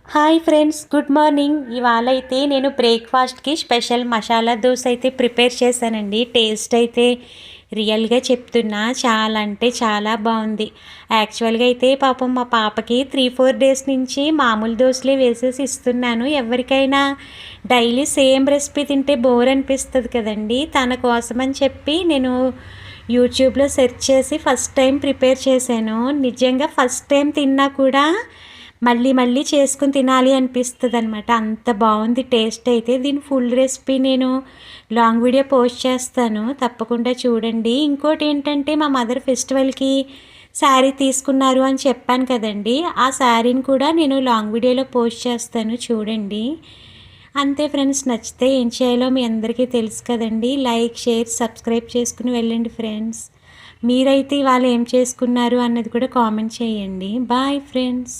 Hi friends, good morning. ఇవాళ అయితే నేను బ్రేక్ఫాస్ట్కి స్పెషల్ మసాలా దోశ అయితే ప్రిపేర్ చేశానండి. టేస్ట్ అయితే రియల్గా చెప్తున్నా, చాలా అంటే చాలా బాగుంది. యాక్చువల్గా అయితే పాపం మా పాపకి 3-4 డేస్ నుంచి మామూలు దోశలే వేసేసి ఇస్తున్నాను. ఎవరికైనా డైలీ సేమ్ రెసిపీ తింటే బోర్ అనిపిస్తుంది కదండి. తన కోసమని చెప్పి నేను యూట్యూబ్లో సెర్చ్ చేసి ఫస్ట్ టైం ప్రిపేర్ చేశాను. నిజంగా ఫస్ట్ టైం తిన్నా కూడా మళ్ళీ మళ్ళీ చేసుకుని తినాలి అనిపిస్తుంది అనమాట. అంత బాగుంది టేస్ట్ అయితే. దీని ఫుల్ రెసిపీ నేను లాంగ్ వీడియో పోస్ట్ చేస్తాను, తప్పకుండా చూడండి. ఇంకోటి ఏంటంటే, మా మదర్ ఫెస్టివల్కి శారీ తీసుకున్నారు అని చెప్పాను కదండి. ఆ శారీని కూడా నేను లాంగ్ వీడియోలో పోస్ట్ చేస్తాను, చూడండి. అంతే ఫ్రెండ్స్, నచ్చితే ఏం చేయాలో మీ అందరికీ తెలుసు కదండి. లైక్, షేర్, సబ్స్క్రైబ్ చేసుకుని వెళ్ళండి ఫ్రెండ్స్. మీరైతే ఇవాళ ఏం చేసుకున్నారు అన్నది కూడా కామెంట్ చేయండి. Bye friends.